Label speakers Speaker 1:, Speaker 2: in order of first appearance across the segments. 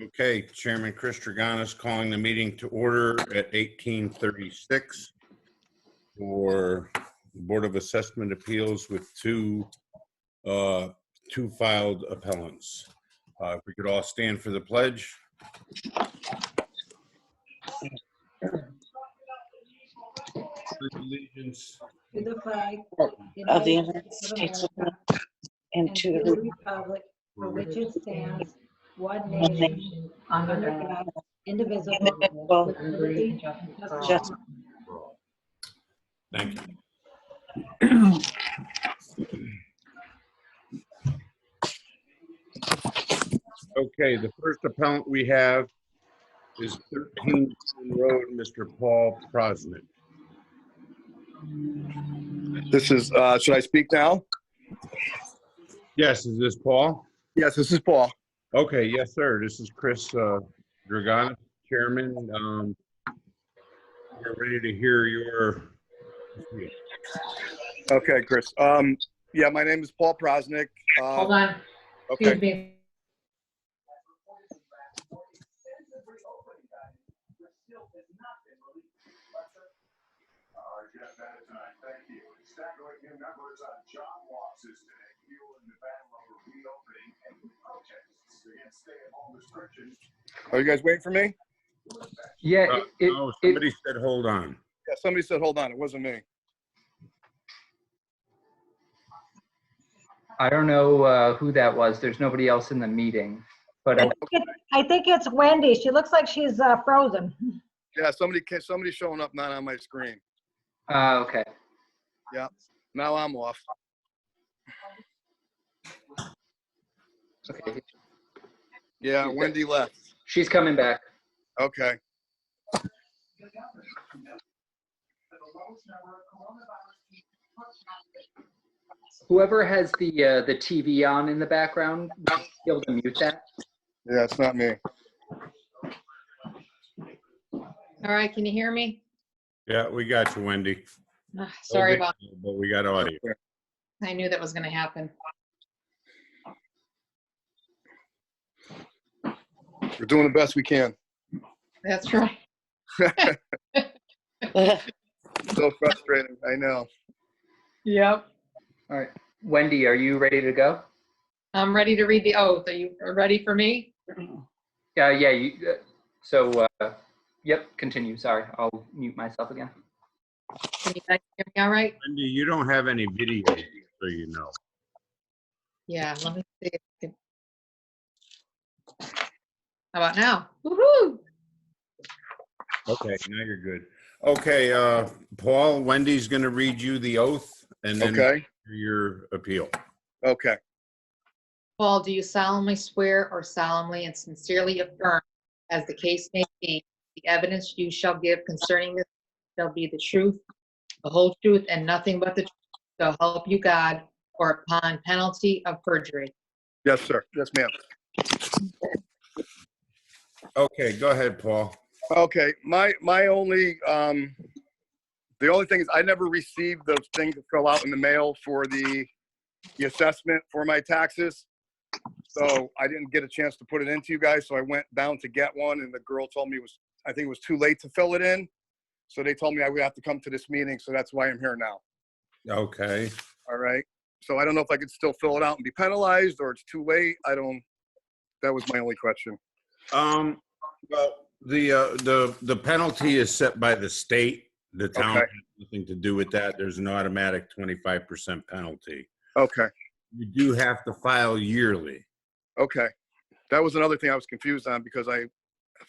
Speaker 1: Okay, Chairman Chris Draganis calling the meeting to order at 18:36 for the Board of Assessment Appeals with two filed appellants. If we could all stand for the pledge. Allegiance.
Speaker 2: To the flag
Speaker 3: of the United States of America and to
Speaker 2: the
Speaker 3: the
Speaker 2: republic for which it stands, one nation, under God, indivisible, with liberty and justice
Speaker 3: Just-
Speaker 2: for all.
Speaker 1: Thank you. Okay, the first appellant we have is 13 Road, Mr. Paul Prosnick.
Speaker 4: This is, should I speak now?
Speaker 1: Yes, is this Paul?
Speaker 4: Yes, this is Paul.
Speaker 1: Okay, yes, sir. This is Chris Draganis, Chairman. We're ready to hear your.
Speaker 4: Okay, Chris. Yeah, my name is Paul Prosnick.
Speaker 2: Hold on, excuse
Speaker 4: Okay,
Speaker 2: me.
Speaker 4: are you guys waiting for me?
Speaker 5: Yeah,
Speaker 1: Oh, somebody said, hold on.
Speaker 4: Yeah, somebody said, hold on, it wasn't me.
Speaker 5: I don't know who that was. There's nobody else in the meeting, but
Speaker 2: I think it's Wendy. She looks like she's frozen.
Speaker 4: Yeah, somebody's showing up not on my screen.
Speaker 5: okay.
Speaker 4: Now I'm off.
Speaker 5: Okay,
Speaker 4: Yeah, Wendy left.
Speaker 5: she's coming back.
Speaker 4: Okay.
Speaker 5: Whoever has the TV on in the background, be able to mute that.
Speaker 4: Yeah, it's not me.
Speaker 6: All right, can you hear me?
Speaker 1: Yeah, we got you, Wendy.
Speaker 6: Sorry about,
Speaker 1: But we got audio.
Speaker 6: I knew that was gonna happen.
Speaker 4: We're doing the best we can.
Speaker 6: That's right.
Speaker 4: So frustrating, I know.
Speaker 6: Yep.
Speaker 5: All right, Wendy, are you ready to go?
Speaker 6: I'm ready to read the oath. Are you ready for me?
Speaker 5: Yeah. Yep. Continue. Sorry, I'll mute myself again.
Speaker 6: Can you guys hear me all right?
Speaker 1: Wendy, you don't have any video, so you know.
Speaker 6: Yeah, let me see. How about now? Woohoo!
Speaker 1: Okay, now you're good. Okay, Paul, Wendy's going to read you the oath and then
Speaker 4: Okay,
Speaker 1: your appeal.
Speaker 4: okay.
Speaker 6: Paul, do you solemnly swear or solemnly and sincerely affirm, as the case may be, the evidence you shall give concerning this shall be the truth, the whole truth, and nothing but the truth, so help you God, or upon penalty of perjury?
Speaker 4: Yes, sir. Yes, ma'am.
Speaker 1: Okay, go ahead, Paul.
Speaker 4: Okay, my only, the only thing is I never received those things to fill out in the mail for the assessment for my taxes. So I didn't get a chance to put it into you guys, so I went down to get one, and the girl told me I think it was too late to fill it in. So they told me I would have to come to this meeting, so that's why I'm here now.
Speaker 1: Okay.
Speaker 4: All right. So I don't know if I could still fill it out and be penalized, or it's too late. That was my only question.
Speaker 1: Well, the penalty is set by the state. The town
Speaker 4: Okay.
Speaker 1: has nothing to do with that. There's an automatic 25% penalty.
Speaker 4: Okay.
Speaker 1: You do have to file yearly.
Speaker 4: Okay. That was another thing I was confused on, because I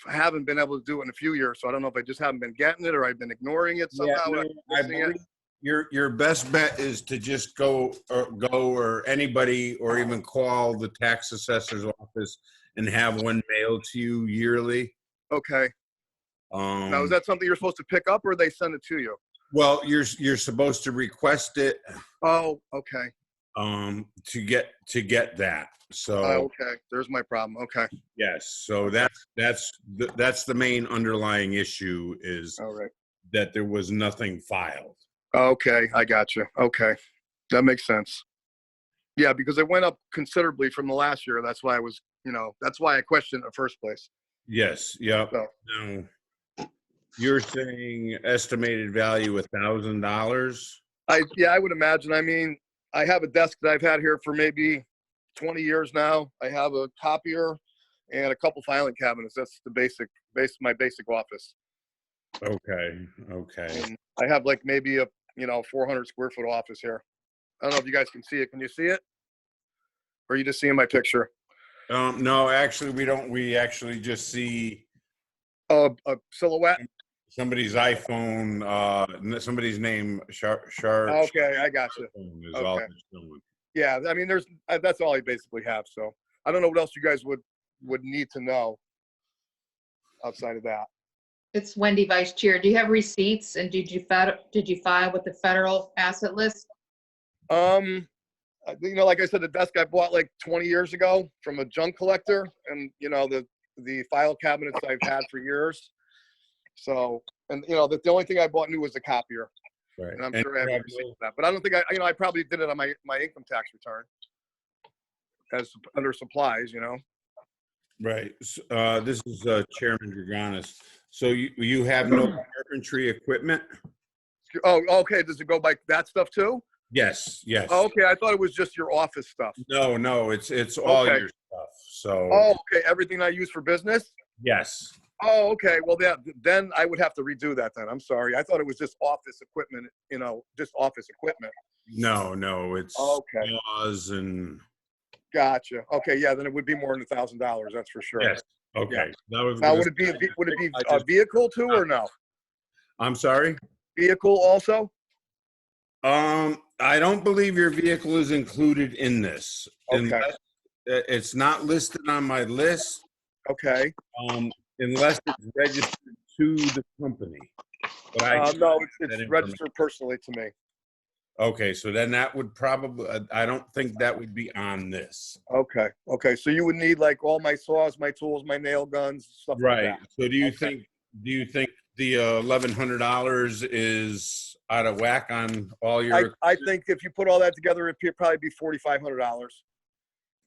Speaker 4: haven't been able to do it in a few years. So I don't know if I just haven't been getting it or I've been ignoring it somehow.
Speaker 1: Yeah, no, I believe your best bet is to just go or anybody or even call the tax assessor's office and have one mailed to you yearly.
Speaker 4: Okay. Now, is that something you're supposed to pick up, or they send it to you?
Speaker 1: Well, you're supposed to request it
Speaker 4: Oh, okay.
Speaker 1: to get that. So
Speaker 4: Okay. There's my problem. Okay.
Speaker 1: yes, so that's the main underlying issue is
Speaker 4: All right.
Speaker 1: that there was nothing filed.
Speaker 4: Okay. I got you. Okay. That makes sense. Yeah, because it went up considerably from the last year. That's why I was That's why I questioned in the first place.
Speaker 1: Yes, yep.
Speaker 4: So,
Speaker 1: Now, you're saying estimated value $1,000?
Speaker 4: I would imagine. I mean, I have a desk that I've had here for maybe 20 years now. I have a copier and a couple filing cabinets. That's my basic office.
Speaker 1: Okay, okay.
Speaker 4: And I have like maybe a 400 square foot office here. I don't know if you guys can see it. Can you see it? Or are you just seeing my picture?
Speaker 1: No, actually, we don't. We actually just see
Speaker 4: A silhouette.
Speaker 1: somebody's iPhone, somebody's name,
Speaker 4: Okay, I got you.
Speaker 1: is all
Speaker 4: Okay.
Speaker 1: it's showing.
Speaker 4: Yeah, I mean, that's all I basically have. So I don't know what else you guys would need to know outside of that.
Speaker 6: It's Wendy, Vice Chair. Do you have receipts and did you file with the federal asset list?
Speaker 4: Like I said, the desk I bought like 20 years ago from a junk collector, and the file cabinets I've had for years. So, and the only thing I bought new was the copier,
Speaker 1: Right.
Speaker 4: and I'm
Speaker 1: And
Speaker 4: sure I
Speaker 1: you
Speaker 4: have
Speaker 1: have
Speaker 4: a receipt for that. But I don't think I probably did it on my income tax return as under supplies.
Speaker 1: Right. This is Chairman Dragonis. So you have no carpentry equipment?
Speaker 4: Oh, okay. Does it go by that stuff too?
Speaker 1: Yes, yes.
Speaker 4: Oh, okay, I thought it was just your office stuff.
Speaker 1: No, it's all
Speaker 4: Okay.
Speaker 1: your stuff. So,
Speaker 4: Oh, okay. Everything I use for business?
Speaker 1: yes.
Speaker 4: Oh, okay. Well, then I would have to redo that then. I'm sorry. I thought it was just office equipment, just office equipment.
Speaker 1: No, it's
Speaker 4: Okay.
Speaker 1: laws and,
Speaker 4: Gotcha. Okay, yeah, then it would be more than $1,000, that's for sure.
Speaker 1: yes, okay. That was
Speaker 4: Now,
Speaker 1: gonna
Speaker 4: would it be
Speaker 1: say- I
Speaker 4: a
Speaker 1: just-
Speaker 4: vehicle too or no?
Speaker 1: I'm sorry?
Speaker 4: Vehicle also?
Speaker 1: I don't believe your vehicle is included in this.
Speaker 4: Okay.
Speaker 1: Unless, it's not listed on my list,
Speaker 4: Okay.
Speaker 1: unless it's registered to the company. But
Speaker 4: No,
Speaker 1: that
Speaker 4: it's registered personally to me.
Speaker 1: Okay, so then that would probably, I don't think that would be on this.
Speaker 4: Okay. Okay. So you would need like all my saws, my tools, my nail guns, stuff like
Speaker 1: Right.
Speaker 4: that.
Speaker 1: So do you
Speaker 4: Okay.
Speaker 1: think the $1,100 is out of whack on all your
Speaker 4: I think if you put all that together, it'd probably be $4,500.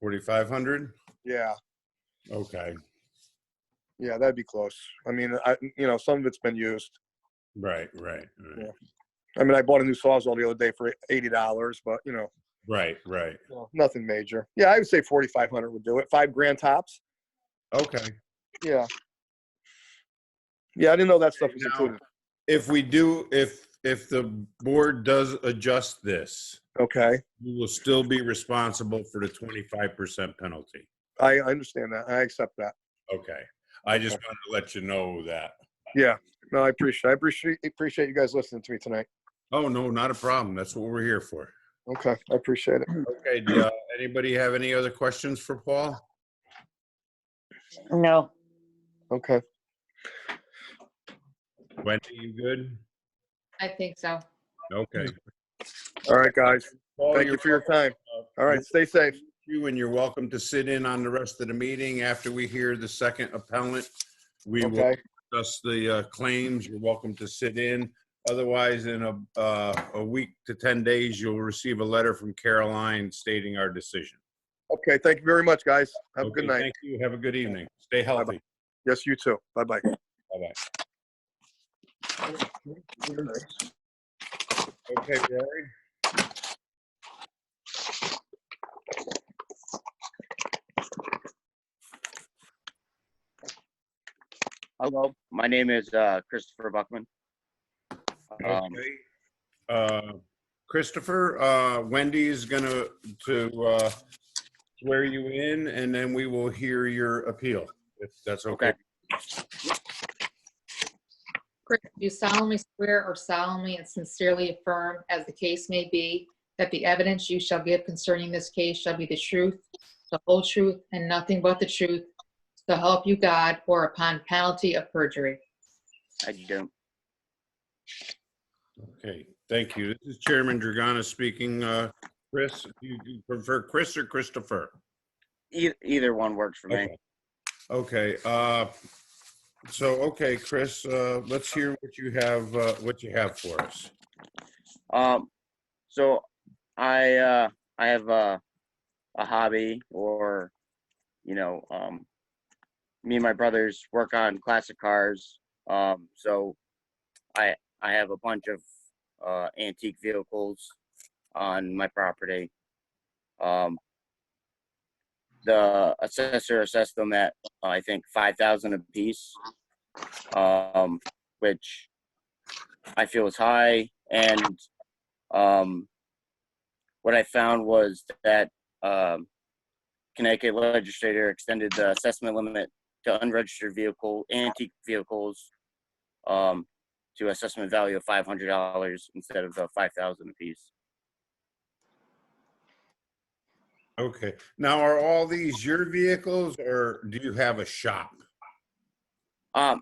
Speaker 1: 4,500?
Speaker 4: Yeah.
Speaker 1: Okay.
Speaker 4: Yeah, that'd be close. I mean, some of it's been used.
Speaker 1: Right.
Speaker 4: Yeah. I mean, I bought a new Sawzall the other day for $80, but
Speaker 1: Right.
Speaker 4: nothing major. Yeah, I would say 4,500 would do it. $5,000 tops.
Speaker 1: Okay.
Speaker 4: Yeah. Yeah, I didn't know that stuff was
Speaker 1: Now-
Speaker 4: included.
Speaker 1: If we do, if the board does adjust this,
Speaker 4: Okay,
Speaker 1: you will still be responsible for the 25% penalty.
Speaker 4: I understand that. I accept that.
Speaker 1: Okay. I just wanted to let you know that.
Speaker 4: Yeah. No, I appreciate you guys listening to me tonight.
Speaker 1: Oh, no, not a problem. That's what we're here for.
Speaker 4: Okay, I appreciate it.
Speaker 1: Okay. Do anybody have any other questions for Paul?
Speaker 3: No.
Speaker 4: Okay.
Speaker 1: Wendy, you good?
Speaker 6: I think so.
Speaker 1: Okay.
Speaker 4: All right, guys.
Speaker 1: Paul,
Speaker 4: Thank
Speaker 1: you're
Speaker 4: you for your time.
Speaker 1: welcome.
Speaker 4: All right, stay safe.
Speaker 1: You and you're welcome to sit in on the rest of the meeting after we hear the second appellant. We will
Speaker 4: Okay.
Speaker 1: discuss the claims. You're welcome to sit in. Otherwise, in a week to 10 days, you'll receive a letter from Caroline stating our decision.
Speaker 4: Okay, thank you very much, guys. Have a good
Speaker 1: Okay,
Speaker 4: night.
Speaker 1: Thank you. Have a good evening. Stay healthy.
Speaker 4: Yes, you too. Bye-bye.
Speaker 1: Bye-bye. Okay, Rory.
Speaker 7: Hello, my name is Christopher Buckman.
Speaker 1: Okay. Christopher, Wendy is gonna swear you in, and then we will hear your appeal, if that's okay.
Speaker 6: Chris, do you solemnly swear or solemnly and sincerely affirm, as the case may be, that the evidence you shall give concerning this case shall be the truth, the whole truth, and nothing but the truth, so help you God, or upon penalty of perjury?
Speaker 7: I do.
Speaker 1: Okay, thank you. This is Chairman Dragana speaking. Chris, do you prefer Chris or Christopher?
Speaker 7: Either one works for me.
Speaker 1: Okay. Okay, Chris, let's hear what you have for us.
Speaker 7: So I have a hobby or me and my brothers work on classic cars. So I have a bunch of antique vehicles on my property. The assessor assessed them at I think 5,000 a piece, which I feel is high. And what I found was that Connecticut legislature extended the assessment limit to unregistered antique vehicles to assessment value of $500 instead of the 5,000 a piece.
Speaker 1: Okay. Now, are all these your vehicles, or do you have a shop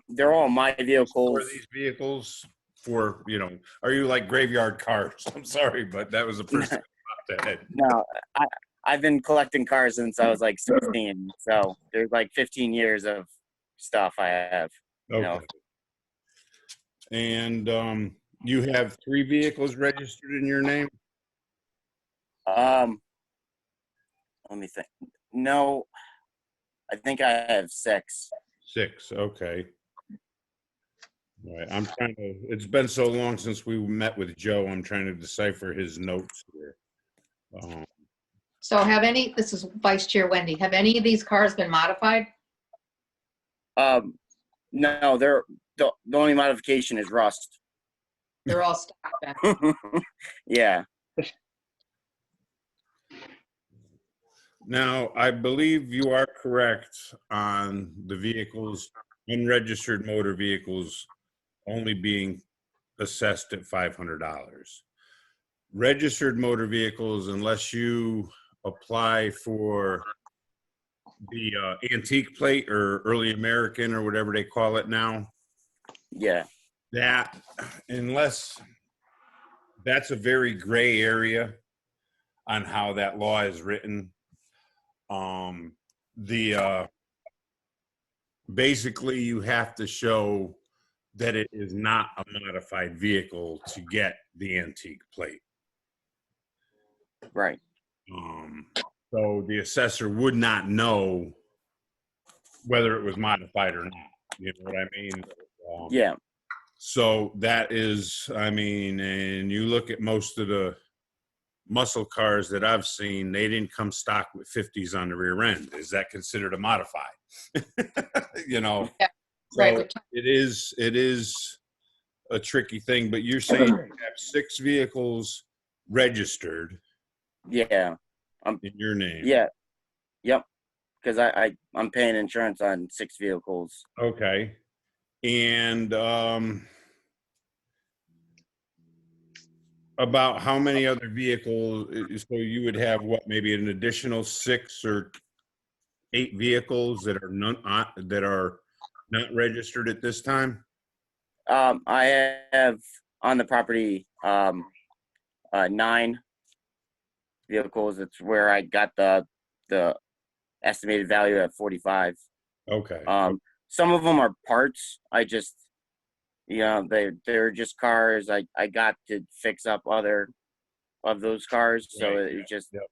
Speaker 7: They're all my
Speaker 1: for
Speaker 7: vehicles.
Speaker 1: these vehicles? For, are you like graveyard cars? I'm sorry, but that was the first thing that popped ahead.
Speaker 7: No, I've been collecting cars since I was like 16. So there's like 15 years of stuff I have.
Speaker 1: Okay. And you have 3 vehicles registered in your name?
Speaker 7: Let me think. No, I think I have 6.
Speaker 1: 6. Okay. All right. I'm trying to. It's been so long since we met with Joe. I'm trying to decipher his notes here.
Speaker 6: So this is Vice Chair Wendy, have any of these cars been modified?
Speaker 7: No, the only modification is rust.
Speaker 6: They're all stock then?
Speaker 7: Yeah.
Speaker 1: Now, I believe you are correct on the vehicles, unregistered motor vehicles, only being assessed at $500. Registered motor vehicles, unless you apply for the antique plate or early American or whatever they call it now,
Speaker 7: Yeah.
Speaker 1: that's a very gray area on how that law is written. Basically you have to show that it is not a modified vehicle to get the antique plate.
Speaker 7: Right.
Speaker 1: So the assessor would not know whether it was modified or not. You know what I mean?
Speaker 7: Yeah.
Speaker 1: So that is, and you look at most of the muscle cars that I've seen, they didn't come stock with 50s on the rear end. Is that considered a modified?
Speaker 6: Yeah,
Speaker 1: So
Speaker 6: right.
Speaker 1: it is a tricky thing, but you're saying you have 6 vehicles registered
Speaker 7: Yeah.
Speaker 1: in your name.
Speaker 7: Yeah. Yep. Because I'm paying insurance on 6 vehicles.
Speaker 1: Okay. And about how many other vehicles, so you would have what, maybe an additional 6 or 8 vehicles that are not registered at this time?
Speaker 7: I have on the property 9 vehicles. It's where I got the estimated value at 45.
Speaker 1: Okay.
Speaker 7: Some of them are parts. I just, they're just cars. I got to fix up other of those cars, so
Speaker 1: Right.
Speaker 7: it just
Speaker 1: Yep.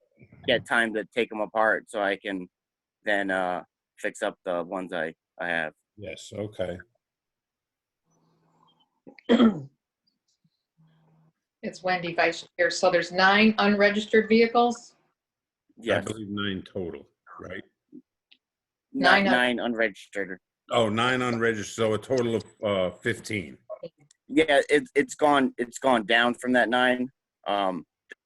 Speaker 7: get time to take them apart, so I can then fix up the ones I have.
Speaker 1: Yes. Okay.
Speaker 6: It's Wendy, Vice Chair. So there's 9 unregistered vehicles?
Speaker 7: Yes.
Speaker 1: I believe 9 total, right?
Speaker 6: Nine
Speaker 7: 9 unregistered.
Speaker 1: Oh, 9 unregistered, so a total of 15.
Speaker 7: Yeah, it's gone down from that 9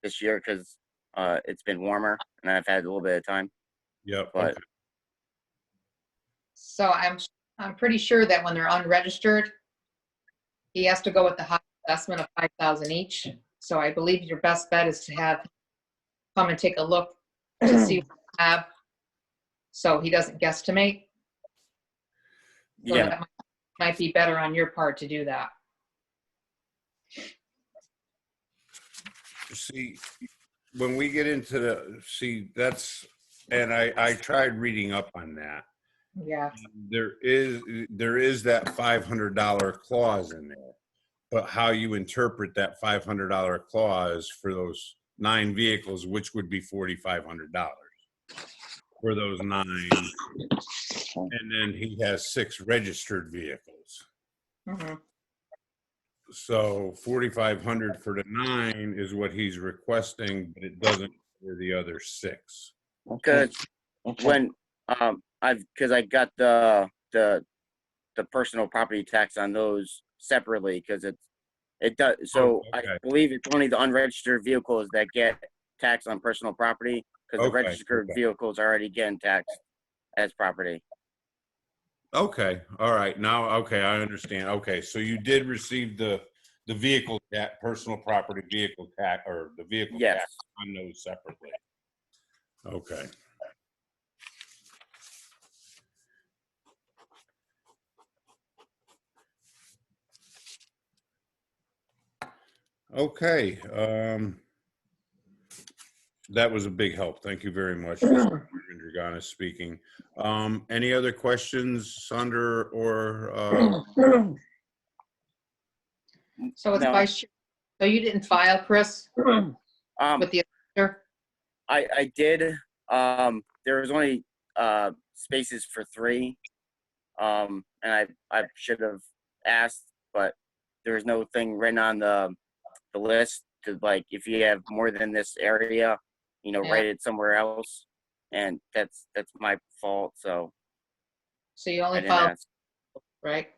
Speaker 7: this year because it's been warmer and I've had a little bit of time.
Speaker 1: Yep.
Speaker 7: But
Speaker 1: Okay.
Speaker 6: So I'm pretty sure that when they're unregistered, he has to go with the high assessment of 5,000 each. So I believe your best bet is to have him come and take a look to see what you have, so he doesn't guesstimate. So
Speaker 7: yeah,
Speaker 6: that might be better on your part to do that.
Speaker 1: See, when we get into and I tried reading up on that.
Speaker 6: Yeah.
Speaker 1: There is that $500 clause in there, but how you interpret that $500 clause for those 9 vehicles, which would be $4,500. for those 9. And then he has 6 registered vehicles.
Speaker 6: Mhm.
Speaker 1: So 4,500 for the 9 is what he's requesting, but it doesn't for the other 6.
Speaker 3: Okay.
Speaker 7: Because
Speaker 3: Okay.
Speaker 7: when because I got the personal property tax on those separately because it does. So
Speaker 1: Oh,
Speaker 7: I
Speaker 1: okay.
Speaker 7: believe it's only the unregistered vehicles that get taxed on personal property because the
Speaker 1: Okay,
Speaker 7: registered
Speaker 1: okay.
Speaker 7: vehicles are already getting taxed as property.
Speaker 1: Okay, all right. Now, okay, I understand. Okay, so you did receive the vehicle tax, personal property vehicle tax, or the vehicle
Speaker 7: Yes.
Speaker 1: tax on those separately. Okay. Okay, that was a big help. Thank you very much. This is Marvin Draganis speaking. Any other questions, Sandra or,
Speaker 6: So it's
Speaker 7: No.
Speaker 6: vice chair. So you didn't file, Chris, with the assessor?
Speaker 7: I did. There was only spaces for 3. And I should have asked, but there was no thing written on the list to, like, if you have more than this area,
Speaker 6: Yeah.
Speaker 7: write it somewhere else. And that's my fault. So
Speaker 6: So you
Speaker 7: I
Speaker 6: only
Speaker 7: didn't
Speaker 6: filed,
Speaker 7: ask.
Speaker 6: right?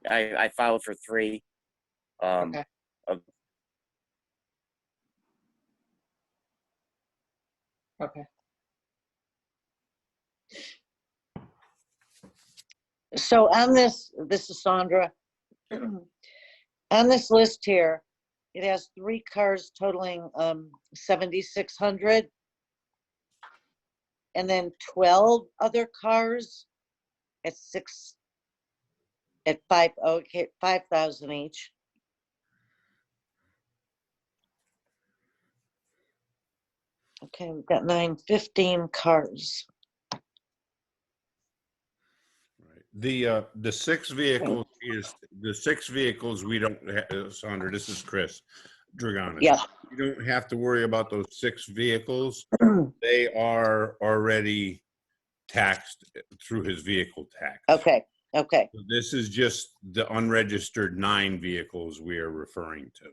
Speaker 7: I filed for 3.
Speaker 6: Okay.
Speaker 7: Of
Speaker 6: Okay.
Speaker 3: So on this is Sandra. On this list here, it has 3 cars totaling 7,600. And then 12 other cars at 5,000 each. Okay, we've got 15 cars.
Speaker 1: the 6 vehicles we don't, Sandra, this is Chris Draganis.
Speaker 3: Yeah.
Speaker 1: You don't have to worry about those 6 vehicles. They are already taxed through his vehicle tax.
Speaker 3: Okay, okay,
Speaker 1: So this is just the unregistered 9 vehicles we are referring to.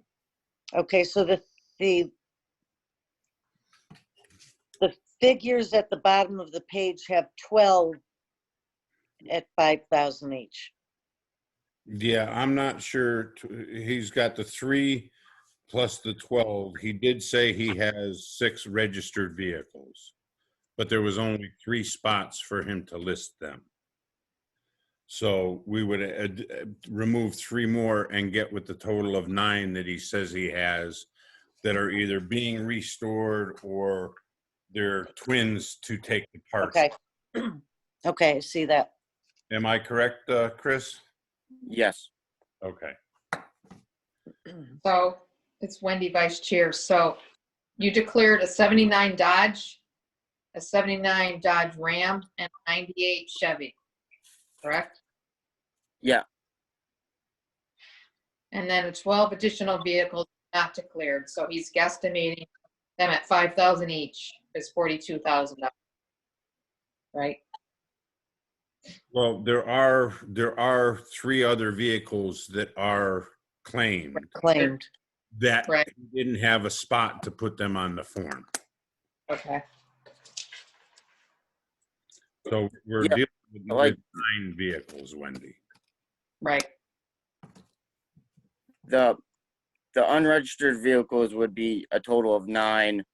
Speaker 3: okay. So the figures at the bottom of the page have 12 at 5,000 each.
Speaker 1: Yeah, I'm not sure. He's got the 3 plus the 12. He did say he has 6 registered vehicles, but there was only 3 spots for him to list them. So we would remove 3 more and get with the total of 9 that he says he has that are either being restored or they're twins to take the parts.
Speaker 3: Okay. Okay, I see that.
Speaker 1: Am I correct, Chris?
Speaker 7: yes.
Speaker 1: Okay.
Speaker 6: So it's Wendy, vice chair. So you declared a 79 Dodge, a 79 Dodge Ram, and a 98 Chevy, correct?
Speaker 7: Yeah.
Speaker 6: And then 12 additional vehicles not declared. So he's guesstimating them at 5,000 each is $42,000, right?
Speaker 1: Well, there are 3 other vehicles that are claimed
Speaker 3: Claimed.
Speaker 1: that
Speaker 6: Right.
Speaker 1: didn't have a spot to put them on the form.
Speaker 6: Okay.
Speaker 1: So we're
Speaker 7: Yeah,
Speaker 1: dealing
Speaker 7: like-
Speaker 1: with 9 vehicles, Wendy.
Speaker 6: Right.
Speaker 7: The unregistered vehicles would be a total of 9.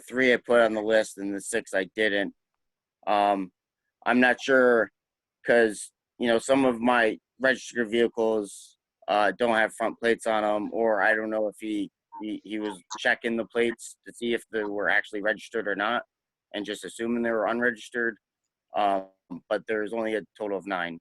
Speaker 7: 3 I put on the list and the 6 I didn't. I'm not sure because, some of my registered vehicles don't have front plates on them, or I don't know if he was checking the plates to see if they were actually registered or not and just assuming they were unregistered. But there's only a total of 9.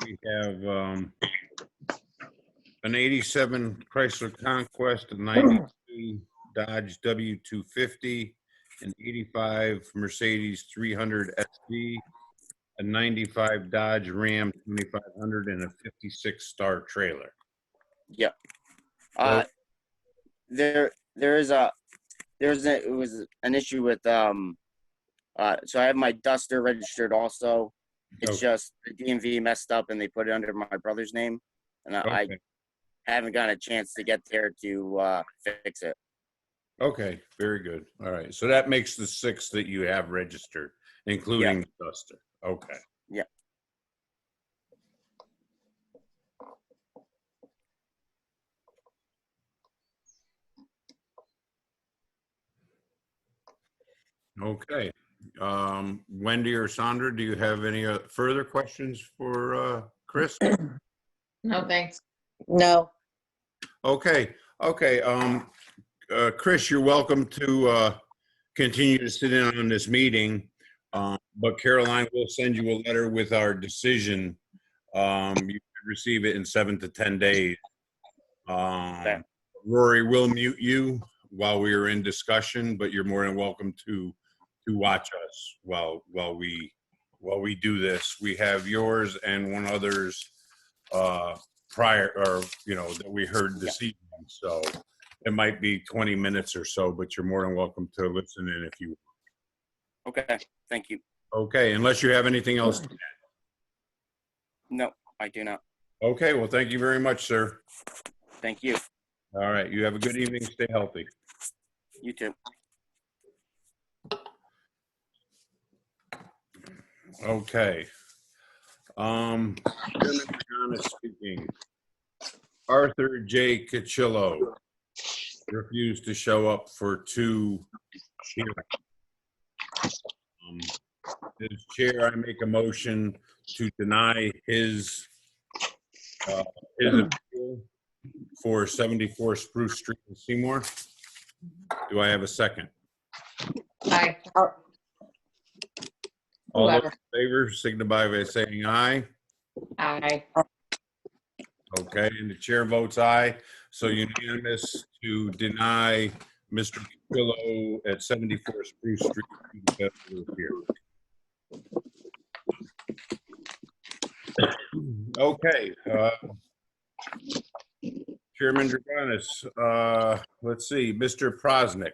Speaker 1: We have an 87 Chrysler Conquest, a 92 Dodge W250, an 85 Mercedes 300 SV, a 95 Dodge Ram 2500, and a 56 Star trailer.
Speaker 7: Yep.
Speaker 1: Well-
Speaker 7: It was an issue with so I have my Duster registered also. It's
Speaker 1: Okay.
Speaker 7: just the DMV messed up and they put it under my brother's name, and I
Speaker 1: Okay.
Speaker 7: haven't gotten a chance to get there to fix it.
Speaker 1: Okay, very good. All right. So that makes the 6 that you have registered, including the Duster. Okay.
Speaker 7: Yeah.
Speaker 1: Okay. Wendy or Sandra, do you have any further questions for Chris?
Speaker 6: No, thanks.
Speaker 3: No,
Speaker 1: Okay. Okay. Chris, you're welcome to continue to sit in on this meeting. But Caroline will send you a letter with our decision. You should receive it in 7 to 10 days.
Speaker 7: Okay.
Speaker 1: Rory will mute you while we are in discussion, but you're more than welcome to watch us while we do this. We have yours and one other's prior, or that we heard this evening. So it might be 20 minutes or so, but you're more than welcome to listen in if you.
Speaker 7: Okay. Thank you.
Speaker 1: Okay, unless you have anything else.
Speaker 7: No, I do not.
Speaker 1: Okay, well, thank you very much, sir.
Speaker 7: Thank you.
Speaker 1: All right, you have a good evening. Stay healthy.
Speaker 7: You too.
Speaker 1: Okay. Chairman Pagano speaking. Arthur J. Cachillo refused to show up for 2 hearings. As chair, I make a motion to deny his appeal for 74 Spruce Street in Seymour. Do I have a second?
Speaker 6: Aye.
Speaker 1: All those
Speaker 6: Whoever.
Speaker 1: in favor signify by saying aye.
Speaker 6: Aye.
Speaker 1: Okay, and the chair votes aye. So unanimous to deny Mr. Capillo at 74 Spruce Street. Okay. Chairman Dragonis, let's see, Mr. Prosnick.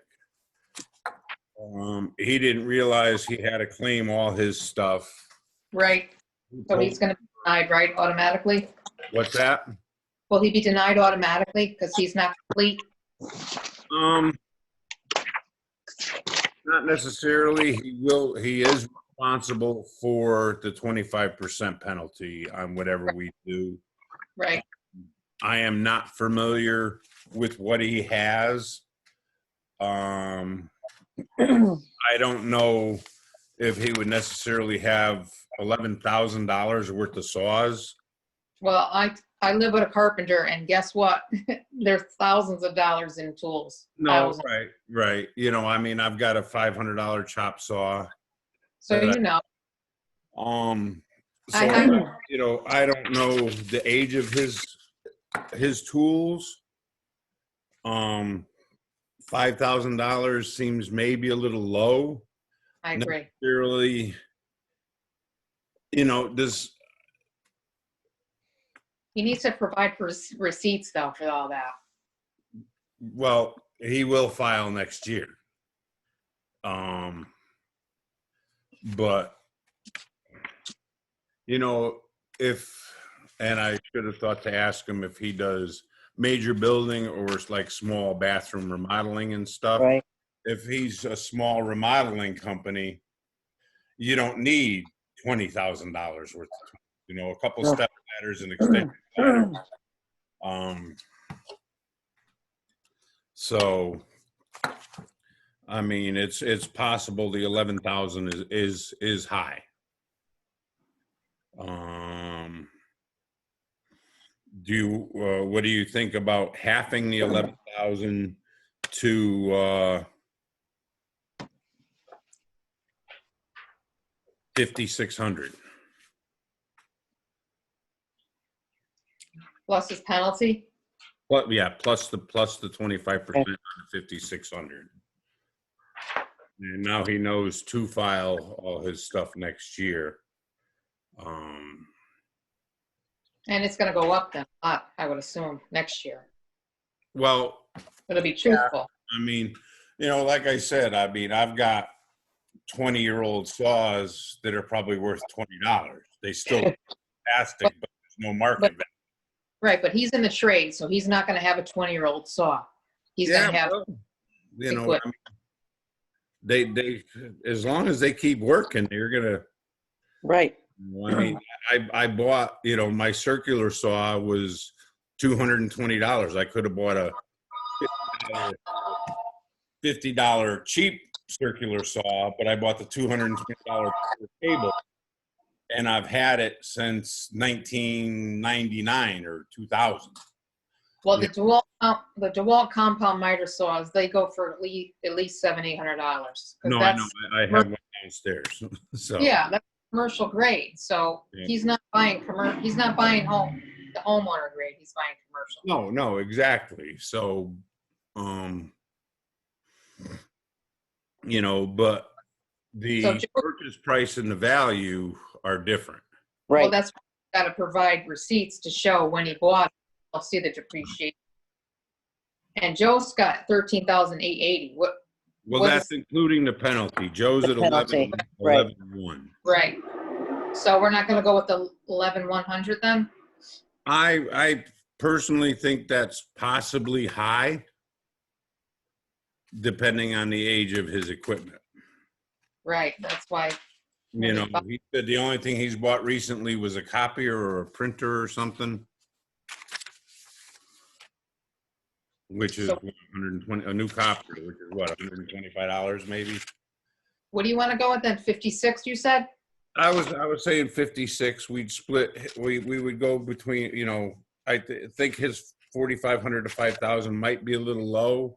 Speaker 1: He didn't realize he had to claim all his stuff.
Speaker 6: Right. So he's going to be denied, right, automatically?
Speaker 1: What's that?
Speaker 6: Will he be denied automatically because he's not complete?
Speaker 1: Not necessarily. He is responsible for the 25% penalty on whatever we do.
Speaker 6: Right.
Speaker 1: I am not familiar with what he has. I don't know if he would necessarily have $11,000 worth of saws.
Speaker 6: Well, I live with a carpenter, and guess what? There's thousands of dollars in tools.
Speaker 1: No,
Speaker 6: Thousands.
Speaker 1: right. I mean, I've got a $500 chop saw.
Speaker 6: So you know.
Speaker 1: So
Speaker 6: I
Speaker 1: I don't know the age of his tools. $5,000 seems maybe a little low.
Speaker 6: I agree.
Speaker 1: Necessarily, this.
Speaker 6: He needs to provide for receipts though for all that.
Speaker 1: Well, he will file next year. But and I should have thought to ask him if he does major building or like small bathroom remodeling and stuff.
Speaker 3: right.
Speaker 1: If he's a small remodeling company, you don't need $20,000 worth of, a couple
Speaker 3: No.
Speaker 1: step ladders and extension ladders. So, I mean, it's possible the 11,000 is high. What do you think about halving the 11,000 to 5,600?
Speaker 6: Plus his penalty.
Speaker 1: Well, yeah, plus the 25% on the 5,600. And now he knows to file all his stuff next year.
Speaker 6: And it's gonna go up then, I would assume, next year.
Speaker 1: Well,
Speaker 6: It'll be truthful.
Speaker 1: I mean, like I said, I mean, I've got 20-year-old saws that are probably worth $20. They still fantastic, but there's no market value.
Speaker 6: Right, but he's in the trade, so he's not gonna have a 20-year-old saw. He's gonna have,
Speaker 1: well, I mean,
Speaker 6: equipment.
Speaker 1: they as long as they keep working, they're gonna.
Speaker 3: Right.
Speaker 1: I mean, I bought, my circular saw was $220. I could have bought a $50 cheap circular saw, but I bought the $220 cable, and I've had it since 1999 or 2000.
Speaker 6: well, the DeWalt compound miter saws, they go for at least $700-800.
Speaker 1: No, I know. I have one downstairs. So
Speaker 6: Yeah, that's commercial grade, so
Speaker 1: Yeah.
Speaker 6: he's not buying the homeowner grade, he's buying commercial.
Speaker 1: No, exactly. So, but the
Speaker 6: So Joe-
Speaker 1: purchase price and the value are different.
Speaker 6: Well,
Speaker 3: Right.
Speaker 6: that's, gotta provide receipts to show when he bought it. I'll see the depreciation. And Joe's got 13,880,
Speaker 1: Well,
Speaker 6: What
Speaker 1: that's including the penalty. Joe's
Speaker 3: The
Speaker 1: at
Speaker 3: penalty, right.
Speaker 1: 11,1.
Speaker 6: right? So we're not gonna go with the 11,100 then?
Speaker 1: I personally think that's possibly high, depending on the age of his equipment.
Speaker 6: Right, that's why,
Speaker 1: He said the only thing he's bought recently was a copier or a printer or something, which is
Speaker 6: So-
Speaker 1: 120, a new copier, which is what, $125 maybe?
Speaker 6: what do you wanna go with then, 56, you said?
Speaker 1: I was saying 56. We'd split. We would go between. I think his 4,500 to 5,000 might be a little low,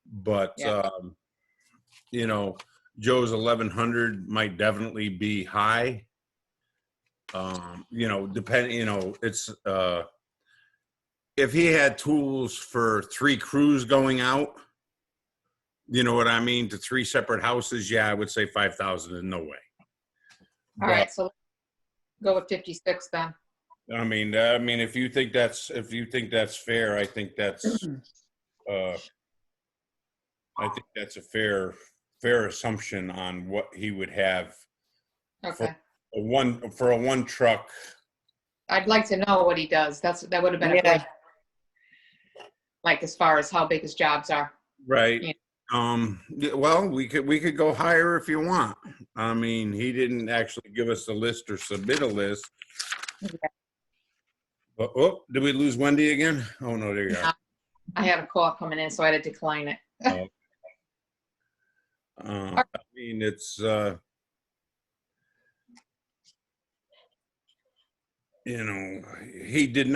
Speaker 1: but
Speaker 6: Yeah.
Speaker 1: Joe's 1,100 might definitely be high. Depending. It's if he had tools for 3 crews going out. You know what I mean? To 3 separate houses. Yeah, I would say 5,000 is no way.
Speaker 6: All right, so go with 56 then.
Speaker 1: I mean, if you think that's fair, I think that's a fair assumption on what he would have
Speaker 6: Okay.
Speaker 1: for a one truck.
Speaker 6: I'd like to know what he does. That would have been a
Speaker 3: Yeah.
Speaker 6: great, like, as far as how big his jobs are.
Speaker 1: Right.
Speaker 6: Yeah.
Speaker 1: Well, we could go higher if you want. I mean, he didn't actually give us a list or submit a list.
Speaker 6: Okay.
Speaker 1: Oh, did we lose Wendy again? Oh no, there you are.
Speaker 6: I had a call coming in, so I had to decline it.
Speaker 1: I mean, it's he did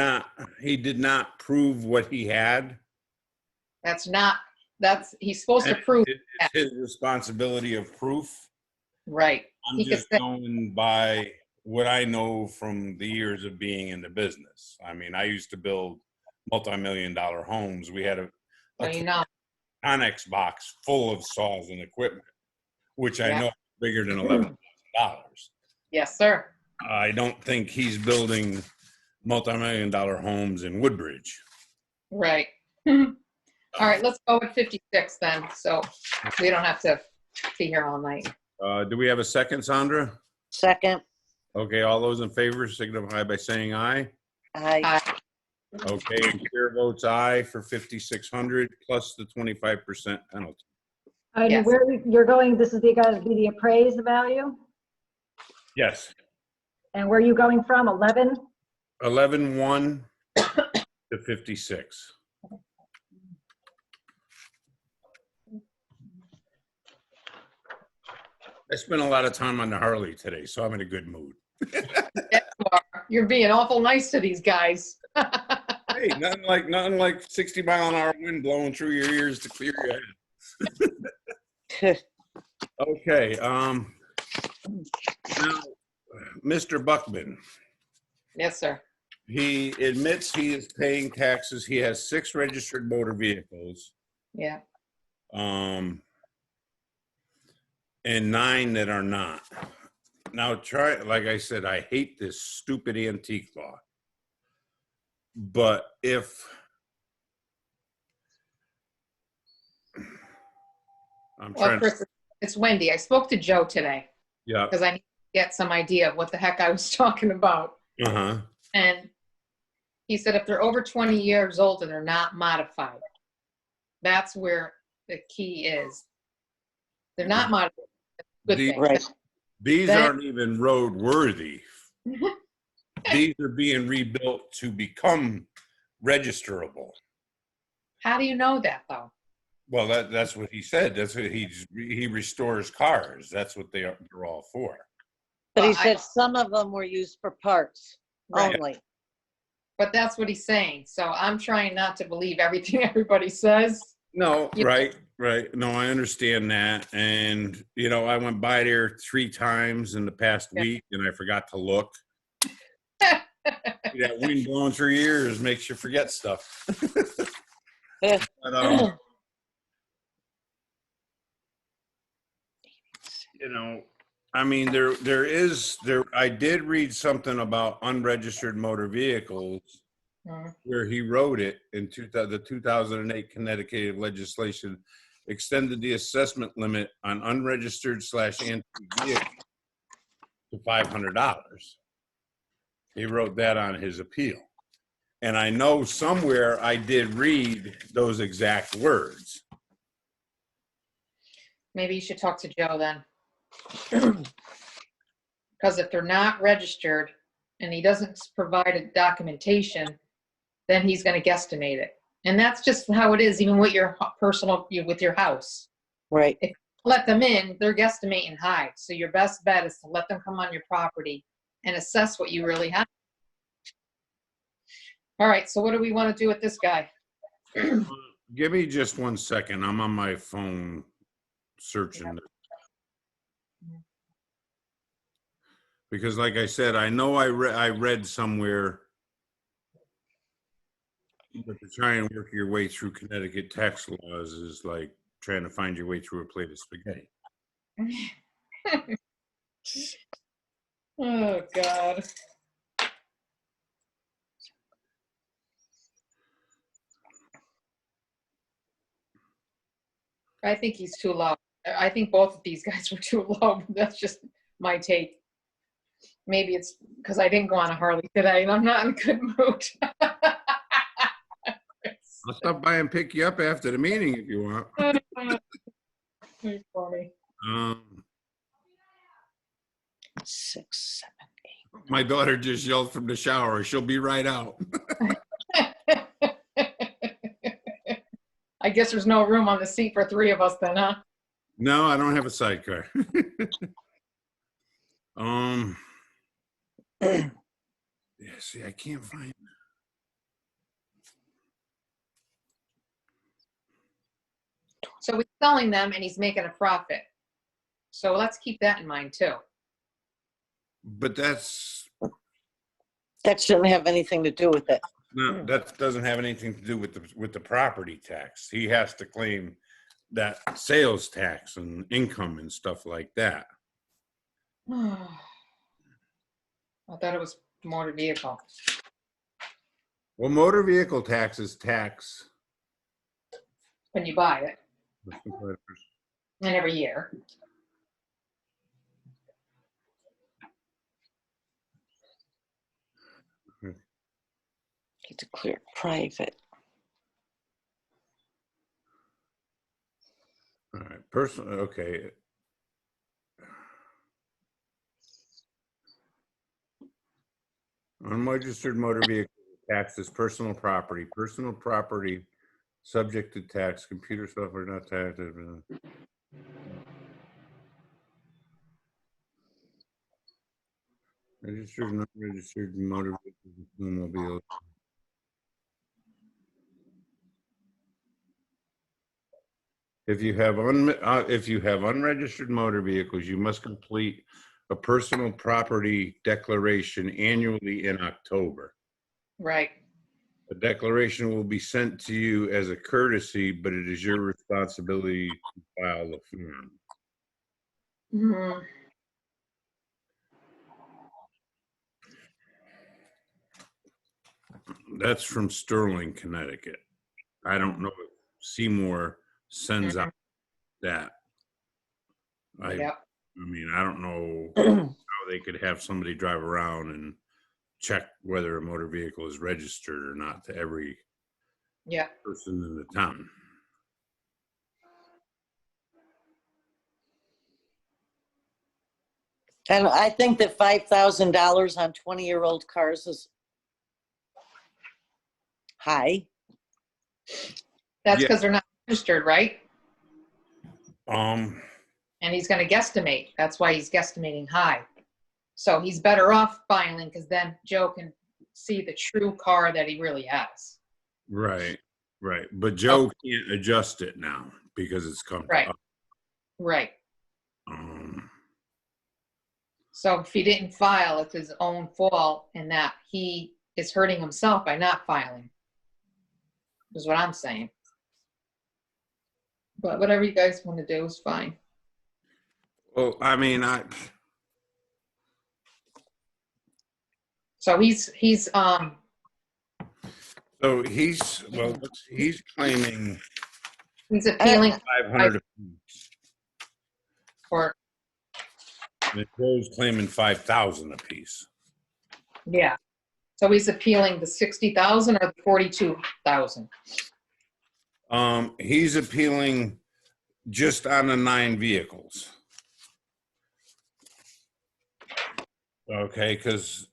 Speaker 1: not prove what he had.
Speaker 6: He's supposed to prove,
Speaker 1: It's his responsibility of proof.
Speaker 6: right.
Speaker 1: I'm
Speaker 6: He could
Speaker 1: just
Speaker 6: say,
Speaker 1: going by what I know from the years of being in the business. I mean, I used to build multi-million-dollar homes. We had a
Speaker 6: well, you know,
Speaker 1: Connex box full of saws and equipment, which I
Speaker 6: Yeah.
Speaker 1: know is bigger than $11,000.
Speaker 6: yes, sir.
Speaker 1: I don't think he's building multi-million-dollar homes in Woodbridge.
Speaker 6: Right. All right, let's go with 56 then, so we don't have to be here all night.
Speaker 1: Do we have a second, Sandra?
Speaker 3: Second.
Speaker 1: Okay, all those in favor signify by saying aye.
Speaker 3: Aye.
Speaker 1: Okay, and chair votes aye for 5,600 plus the 25% penalty.
Speaker 2: And
Speaker 6: Yes.
Speaker 2: where you're going, this is going to be the appraised value?
Speaker 1: Yes,
Speaker 2: And where are you going from, 11?
Speaker 1: 11,1 to 56. I spent a lot of time on the Harley today, so I'm in a good mood.
Speaker 6: You're being awful nice to these guys.
Speaker 1: Hey, nothing like 60-mile-an-hour wind blowing through your ears to clear your head. Okay, now, Mr. Buckman,
Speaker 6: Yes, sir.
Speaker 1: he admits he is paying taxes. He has 6 registered motor vehicles,
Speaker 6: Yeah.
Speaker 1: and 9 that are not. Now, like I said, I hate this stupid antique law. But if I'm
Speaker 6: Well,
Speaker 1: trying,
Speaker 6: Chris, it's Wendy. I spoke to Joe today
Speaker 1: yeah,
Speaker 6: because I need to get some idea of what the heck I was talking about.
Speaker 1: uh-huh.
Speaker 6: And he said if they're over 20 years old and they're not modified, that's where the key is. They're not modified. Good
Speaker 1: The-
Speaker 6: thing.
Speaker 3: Right.
Speaker 1: These
Speaker 6: That-
Speaker 1: aren't even road worthy. These are being rebuilt to become registerable.
Speaker 6: How do you know that though?
Speaker 1: Well, that's what he said. That's what he restores cars. That's what they're all for.
Speaker 3: But he
Speaker 6: Well, I-
Speaker 3: said some of them were used for parts
Speaker 6: Right.
Speaker 3: only.
Speaker 6: But that's what he's saying. So I'm trying not to believe everything everybody says.
Speaker 1: No,
Speaker 6: Yeah.
Speaker 1: right. No, I understand that. And, you know, I went by there 3 times in the past
Speaker 6: Yeah.
Speaker 1: week and I forgot to look. That wind blowing through your ears makes you forget stuff.
Speaker 3: Yeah.
Speaker 1: But, you know, I mean, I did read something about unregistered motor vehicles
Speaker 6: Mhm.
Speaker 1: where he wrote it in the 2008 Connecticut legislation extended the assessment limit on unregistered/antique vehicles to $500. He wrote that on his appeal. And I know somewhere I did read those exact words.
Speaker 6: Maybe you should talk to Joe then. Because if they're not registered and he doesn't provide a documentation, then he's going to guesstimate it. And that's just how it is, even with your with your house.
Speaker 3: Right.
Speaker 6: Let them in, they're guesstimating high. So your best bet is to let them come on your property and assess what you really have. All right, so what do we want to do with this guy?
Speaker 1: Give me just 1 second. I'm on my phone searching. Because like I said, I know I read somewhere but to try and work your way through Connecticut tax laws is like trying to find your way through a plate of spaghetti.
Speaker 6: Oh, God. I think he's too low. I think both of these guys were too low. That's just my take. Maybe it's because I didn't go on a Harley today and I'm not in a good mood.
Speaker 1: I'll stop by and pick you up after the meeting if you want.
Speaker 6: You're funny.
Speaker 3: 6, 7, 8.
Speaker 1: My daughter just yelled from the shower. She'll be right out.
Speaker 6: I guess there's no room on the seat for 3 of us then, huh?
Speaker 1: No, I don't have a sidecar. Yeah, see, I can't find.
Speaker 6: So he's selling them and he's making a profit. So let's keep that in mind too.
Speaker 1: But that's
Speaker 3: That shouldn't have anything to do with it.
Speaker 1: no, that doesn't have anything to do with the property tax. He has to claim that sales tax and income and stuff like that.
Speaker 6: I thought it was motor vehicle.
Speaker 1: Well, motor vehicle tax is tax.
Speaker 6: When you buy it, and every year.
Speaker 3: He declared private.
Speaker 1: All right, personal. Okay. Unregistered motor vehicle tax is personal property. Personal property subject to tax. Computer software not taxed. Registered and unregistered motor vehicles, automobiles. If you have unregistered motor vehicles, you must complete a personal property declaration annually in October.
Speaker 6: Right.
Speaker 1: A declaration will be sent to you as a courtesy, but it is your responsibility to file the form.
Speaker 6: Mhm.
Speaker 1: That's from Sterling, Connecticut. I don't know if Seymour sends out that. I
Speaker 6: Yep.
Speaker 1: mean, I don't know how they could have somebody drive around and check whether a motor vehicle is registered or not to every
Speaker 6: Yep.
Speaker 1: person in the town.
Speaker 3: And I think that $5,000 on 20-year-old cars is high.
Speaker 6: That's
Speaker 1: Yeah.
Speaker 6: because they're not registered, right?
Speaker 1: Um,
Speaker 6: And he's gonna guesstimate. That's why he's guesstimating high. So he's better off filing because then Joe can see the true car that he really has.
Speaker 1: right, right. But Joe can't adjust it now because it's come to
Speaker 6: Right.
Speaker 1: us.
Speaker 6: Right.
Speaker 1: Um,
Speaker 6: So if he didn't file, it's his own fault in that he is hurting himself by not filing. Is what I'm saying. But whatever you guys want to do is fine.
Speaker 1: well, I mean,
Speaker 6: So he's
Speaker 1: so he's claiming
Speaker 6: appealing
Speaker 1: 500 apiece,
Speaker 6: for,
Speaker 1: and Joe's claiming 5,000 apiece.
Speaker 6: yeah. So he's appealing the 60,000 or the 42,000.
Speaker 1: He's appealing just on the 9 vehicles. Okay, because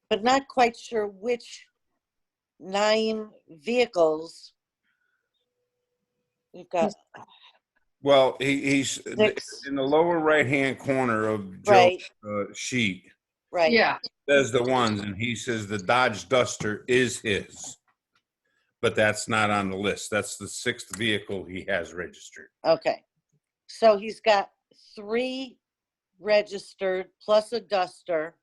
Speaker 3: But not quite sure which 9 vehicles. We've got
Speaker 1: well, he's
Speaker 3: 6,
Speaker 1: in the lower right-hand corner of
Speaker 3: right,
Speaker 1: Joe's sheet.
Speaker 3: right.
Speaker 6: Yeah.
Speaker 1: Says the ones, and he says the Dodge Duster is his, but that's not on the list. That's the 6th vehicle he has registered.
Speaker 3: Okay. So he's got 3 registered plus a Duster.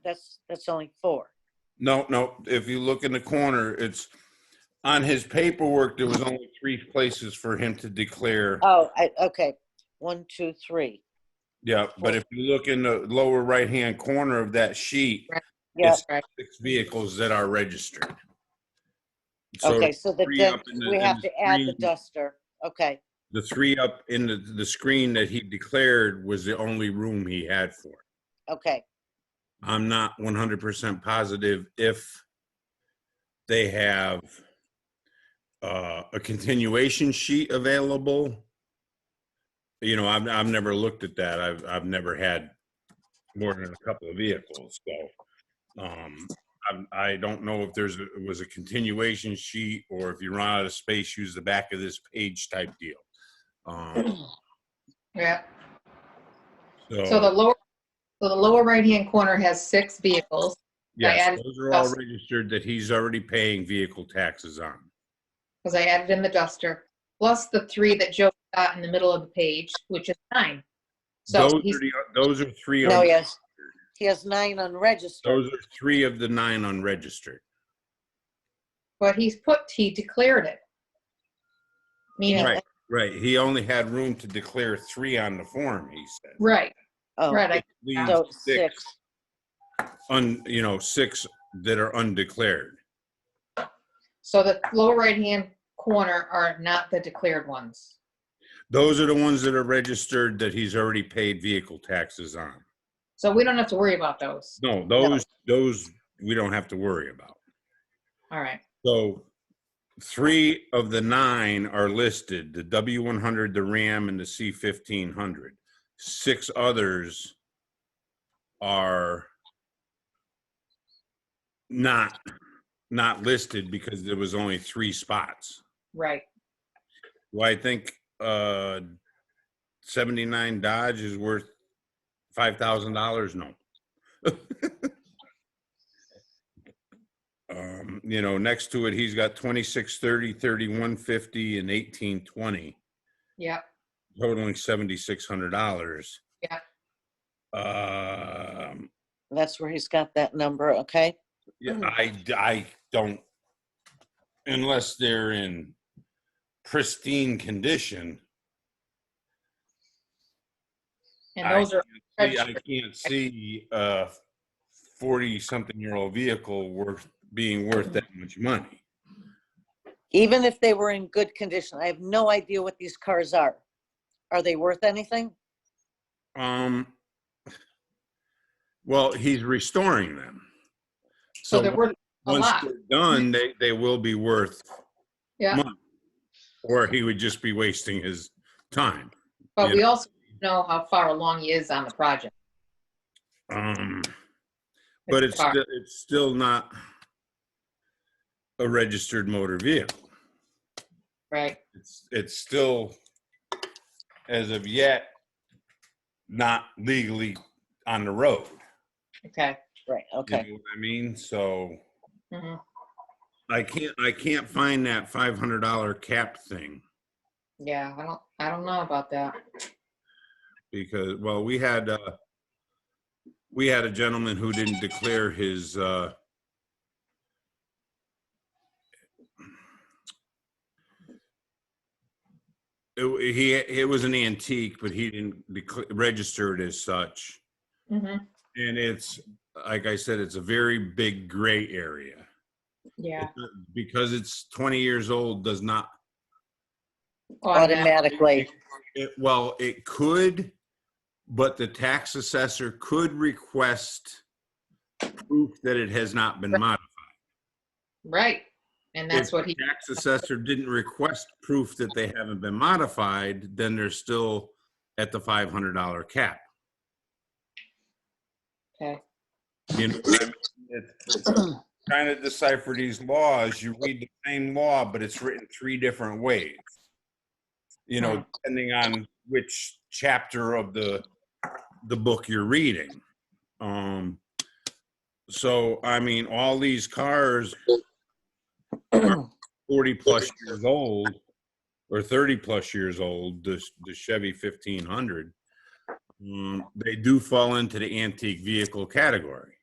Speaker 3: That's only 4.
Speaker 1: No. If you look in the corner, it's on his paperwork. There was only 3 places for him to declare.
Speaker 3: Oh, okay. 1, 2, 3.
Speaker 1: Yeah, but if you look in the lower right-hand corner of that sheet,
Speaker 3: Yeah.
Speaker 1: it's 6 vehicles that are registered. So
Speaker 3: Okay, so
Speaker 1: three
Speaker 3: then
Speaker 1: up in the-
Speaker 3: we
Speaker 1: in
Speaker 3: have
Speaker 1: the
Speaker 3: to add the
Speaker 1: screen-
Speaker 3: Duster. Okay,
Speaker 1: the 3 up in the screen that he declared was the only room he had for it.
Speaker 3: okay.
Speaker 1: I'm not 100% positive if they have a continuation sheet available. You know, I've never looked at that. I've never had more than a couple of vehicles, so I don't know if it was a continuation sheet or if you run out of space, use the back of this page type deal.
Speaker 6: Yeah. So
Speaker 1: So
Speaker 6: the lower right-hand corner has 6 vehicles.
Speaker 1: yes,
Speaker 6: added
Speaker 1: those are all
Speaker 6: Duster.
Speaker 1: registered that he's already paying vehicle taxes on.
Speaker 6: Because I added in the Duster, plus the 3 that Joe got in the middle of the page, which is 9. So
Speaker 1: Those are 3.
Speaker 3: No, yes. He has 9 unregistered.
Speaker 1: Those are 3 of the 9 unregistered.
Speaker 6: but he declared it. Meaning,
Speaker 3: Yeah.
Speaker 1: Right. He only had room to declare 3 on the form, he said.
Speaker 6: right,
Speaker 3: Oh,
Speaker 6: right.
Speaker 1: Leaves
Speaker 3: so
Speaker 1: 6,
Speaker 3: 6.
Speaker 1: 6 that are undeclared.
Speaker 6: So the lower right-hand corner are not the declared ones.
Speaker 1: Those are the ones that are registered that he's already paid vehicle taxes on.
Speaker 6: So we don't have to worry about those.
Speaker 1: No, those we don't have to worry about.
Speaker 6: All right.
Speaker 1: So 3 of the 9 are listed, the W100, the Ram, and the C1500. 6 others are not listed because there was only 3 spots.
Speaker 6: Right.
Speaker 1: Well, I think 79 Dodge is worth $5,000. No. Next to it, he's got 2630, 3150, and 1820,
Speaker 6: Yep.
Speaker 1: totaling $7,600.
Speaker 6: Yeah.
Speaker 3: That's where he's got that number, okay?
Speaker 1: Yeah, I don't, unless they're in pristine condition.
Speaker 6: And those are
Speaker 1: I
Speaker 6: registered.
Speaker 1: can't see a 40-something-year-old vehicle being worth that much money.
Speaker 3: Even if they were in good condition, I have no idea what these cars are. Are they worth anything?
Speaker 1: Well, he's restoring them.
Speaker 6: So they're worth a
Speaker 1: once
Speaker 6: lot.
Speaker 1: they're done, they will be worth
Speaker 6: Yeah,
Speaker 1: money. Or he would just be wasting his time.
Speaker 6: but
Speaker 1: you
Speaker 6: we also know how far along he is on the project.
Speaker 1: But it's
Speaker 6: far.
Speaker 1: still not a registered motor vehicle.
Speaker 6: Right,
Speaker 1: It's still, as of yet, not legally on the road.
Speaker 6: okay.
Speaker 3: Right,
Speaker 1: You
Speaker 3: okay.
Speaker 1: know what I mean? So
Speaker 6: Mhm.
Speaker 1: I can't find that $500 cap thing
Speaker 6: Yeah, I don't know about that.
Speaker 1: because, well, we had a gentleman who didn't declare his it was an antique, but he didn't register it as such.
Speaker 6: Mhm.
Speaker 1: And it's, like I said, it's a very big gray area.
Speaker 6: Yeah.
Speaker 1: Because it's 20 years old does not,
Speaker 3: Automatically.
Speaker 1: well, it could, but the tax assessor could request proof that it has not been modified.
Speaker 6: Right, and that's
Speaker 1: If
Speaker 6: what
Speaker 1: the
Speaker 6: he,
Speaker 1: tax assessor didn't request proof that they haven't been modified, then they're still at the $500 cap.
Speaker 6: okay.
Speaker 1: You know what I mean? It's trying to decipher these laws. You read the same law, but it's written three different ways. You know, depending on which chapter of the book you're reading. So I mean, all these cars are 40 plus years old or 30 plus years old. The Chevy 1500, they do fall into the antique vehicle category.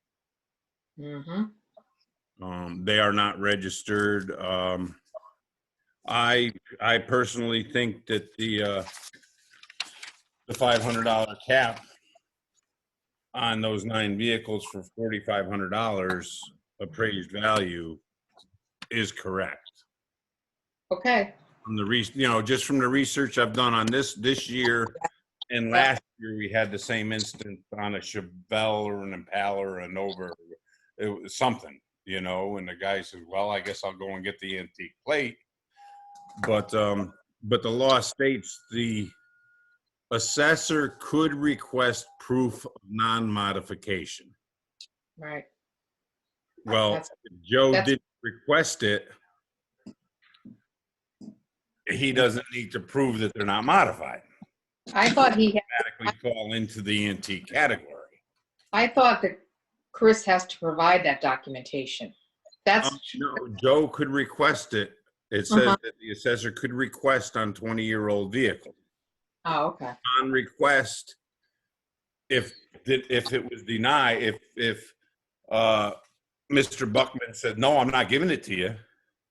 Speaker 6: Mm-hmm.
Speaker 1: They are not registered. I personally think that the $500 cap on those 9 vehicles for $4,500 appraised value is correct.
Speaker 6: Okay,
Speaker 1: From the just from the research I've done on this year and last year, we had the same instance on a Chevelle or an Impala or a Nova. It was something, and the guy says, "Well, I guess I'll go and get the antique plate." But the law states the assessor could request proof of non-modification.
Speaker 6: right.
Speaker 1: Well,
Speaker 6: That's-
Speaker 1: if Joe
Speaker 6: that's-
Speaker 1: didn't request it, he doesn't need to prove that they're not modified.
Speaker 6: I thought he had,
Speaker 1: Automatically fall into the antique category.
Speaker 6: I thought that Chris has to provide that documentation. That's,
Speaker 1: No, Joe could request it. It says
Speaker 6: Uh-huh.
Speaker 1: that the assessor could request on 20-year-old vehicles.
Speaker 6: oh, okay.
Speaker 1: On request, if it was denied, if Mr. Buckman said, "No, I'm not giving it to you,"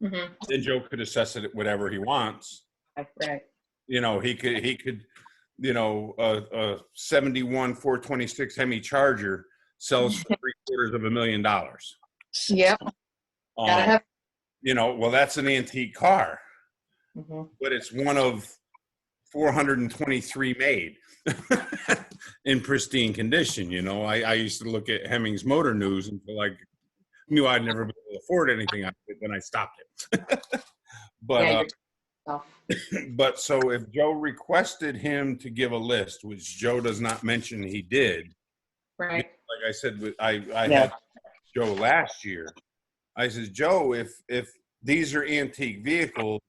Speaker 6: Mm-hmm.
Speaker 1: then Joe could assess it at whatever he wants.
Speaker 6: Right,
Speaker 1: He could, a 71 426 Hemi Charger sells for $750,000.
Speaker 6: yep, gotta have,
Speaker 1: Well, that's an antique car,
Speaker 6: mhm.
Speaker 1: but it's one of 423 made in pristine condition. I used to look at Hemmings Motor News until I knew I'd never be able to afford anything out of it, then I stopped it.
Speaker 6: Yeah,
Speaker 1: But
Speaker 6: you're-
Speaker 1: but so if Joe requested him to give a list, which Joe does not mention he did,
Speaker 6: right,
Speaker 1: like I said, I
Speaker 3: Yeah.
Speaker 1: had Joe last year. I says, "Joe, if these are antique vehicles,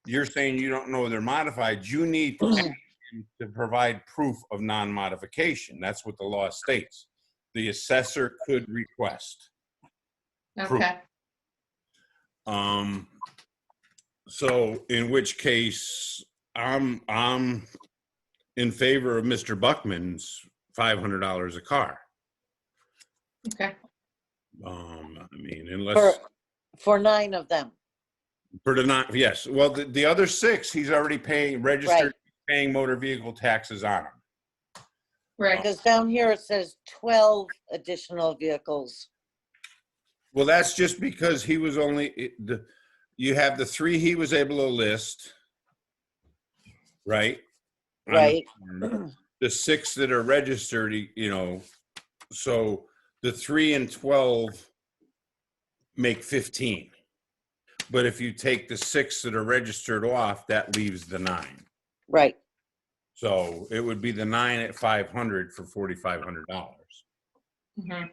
Speaker 1: you're saying you don't know they're modified. You need to ask him to provide proof of non-modification. That's what the law states. The assessor could request.
Speaker 6: okay.
Speaker 1: So in which case, I'm in favor of Mr. Buckman's $500 a car.
Speaker 6: Okay,
Speaker 1: I mean,
Speaker 3: For,
Speaker 1: unless,
Speaker 3: for 9 of them.
Speaker 1: for the not, yes, well, the other 6, he's already paying, registered, paying motor vehicle taxes on them.
Speaker 6: right,
Speaker 3: Because down here it says 12 additional vehicles.
Speaker 1: Well, that's just because he was only, you have the 3 he was able to list, right?
Speaker 3: Right.
Speaker 1: The 6 that are registered, you know, so the 3 and 12 make 15. But if you take the 6 that are registered off, that leaves the 9.
Speaker 3: Right.
Speaker 1: So it would be the 9 at 500 for $4,500.
Speaker 6: mhm,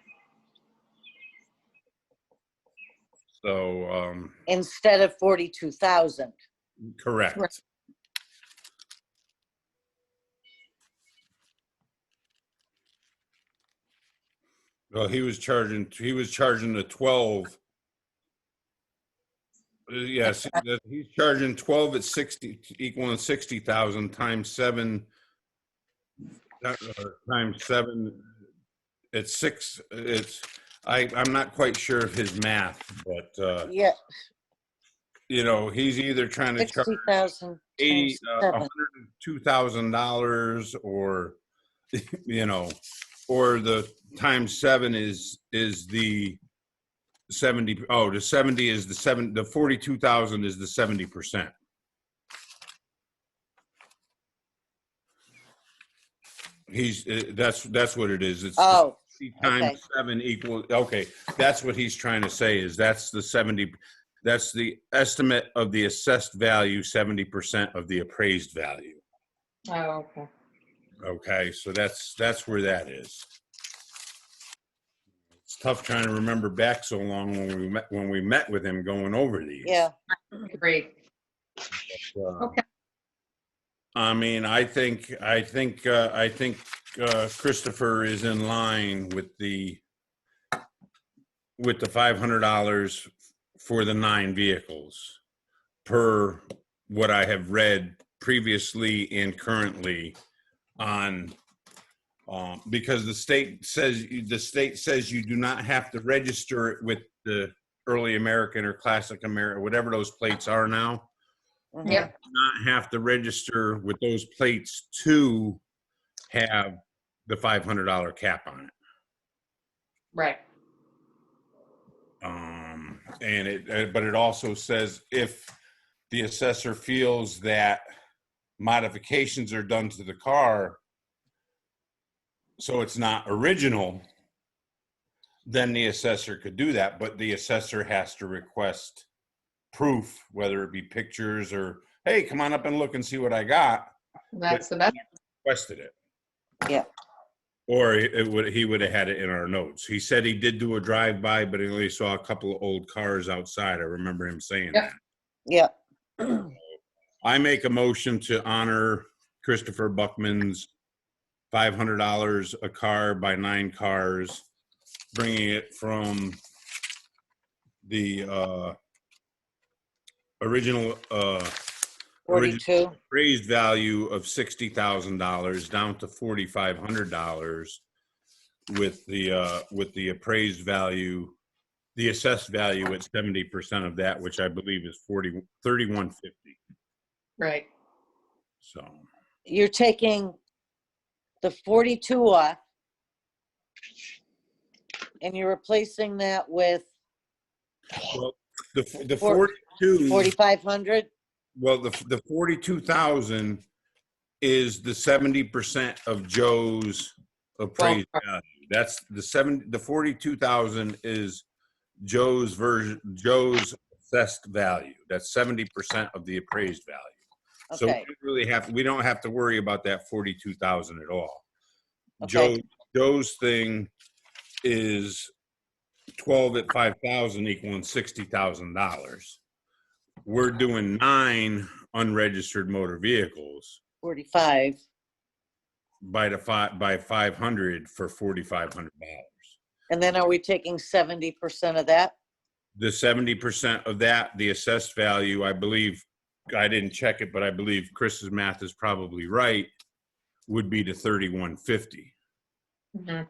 Speaker 1: So,
Speaker 3: Instead of 42,000.
Speaker 1: correct.
Speaker 6: Right.
Speaker 1: Well, he was charging the 12. Yes, he's charging 12 at 60, equaling 60,000 times 7, times 7, it's 6, I'm not quite sure of his math, but,
Speaker 3: Yeah,
Speaker 1: you know, he's either trying to charge
Speaker 3: 60,000
Speaker 1: $80,
Speaker 3: times 7.
Speaker 1: $102,000 or, you know, or the times 7 is the 70, the 70 is the 42,000 is the 70%. He's, that's what it is. It's
Speaker 3: Oh,
Speaker 1: 60 times
Speaker 3: okay.
Speaker 1: 7 equal, okay, that's what he's trying to say is that's the 70, that's the estimate of the assessed value, 70% of the appraised value.
Speaker 6: oh, okay.
Speaker 1: Okay, so that's where that is. It's tough trying to remember back so long when we met with him going over these.
Speaker 3: Yeah.
Speaker 6: Great,
Speaker 1: Okay. I mean, I think Christopher is in line with the $500 for the 9 vehicles per what I have read previously and currently on, because the state says you do not have to register it with the Early American or Classic American, whatever those plates are now.
Speaker 3: Mhm.
Speaker 6: Yep.
Speaker 1: Not have to register with those plates to have the $500 cap on it.
Speaker 6: right,
Speaker 1: And but it also says if the assessor feels that modifications are done to the car, so it's not original, then the assessor could do that, but the assessor has to request proof, whether it be pictures or, hey, come on up and look and see what I got.
Speaker 6: that's the best,
Speaker 1: Requested it.
Speaker 3: Yeah.
Speaker 1: Or he would have had it in our notes. He said he did do a drive-by, but he only saw a couple of old cars outside. I remember him saying
Speaker 6: Yep.
Speaker 1: that.
Speaker 3: Yeah.
Speaker 1: I make a motion to honor Christopher Buckman's $500 a car by 9 cars, bringing it from the original
Speaker 3: 42.
Speaker 1: appraised value of $60,000 down to $4,500 with the appraised value, the assessed value at 70% of that, which I believe is $31.50.
Speaker 6: right,
Speaker 1: So
Speaker 3: You're taking the 42 off and you're replacing that with
Speaker 1: well, the
Speaker 3: For-
Speaker 1: 42,
Speaker 3: 4,500.
Speaker 1: well, the 42,000 is the 70% of Joe's appraised value. That's the 42,000 is Joe's assessed value. That's 70% of the appraised value. So
Speaker 3: Okay.
Speaker 1: we don't have to worry about that 42,000 at all.
Speaker 3: Okay.
Speaker 1: Joe's thing is 12 at 5,000 equaling $60,000. We're doing 9 unregistered motor vehicles
Speaker 3: 45.
Speaker 1: by 500 for $4,500.
Speaker 3: And then are we taking 70% of that?
Speaker 1: The 70% of that, the assessed value, I believe, I didn't check it, but I believe Chris's math is probably right, would be to $3,150.
Speaker 6: mhm,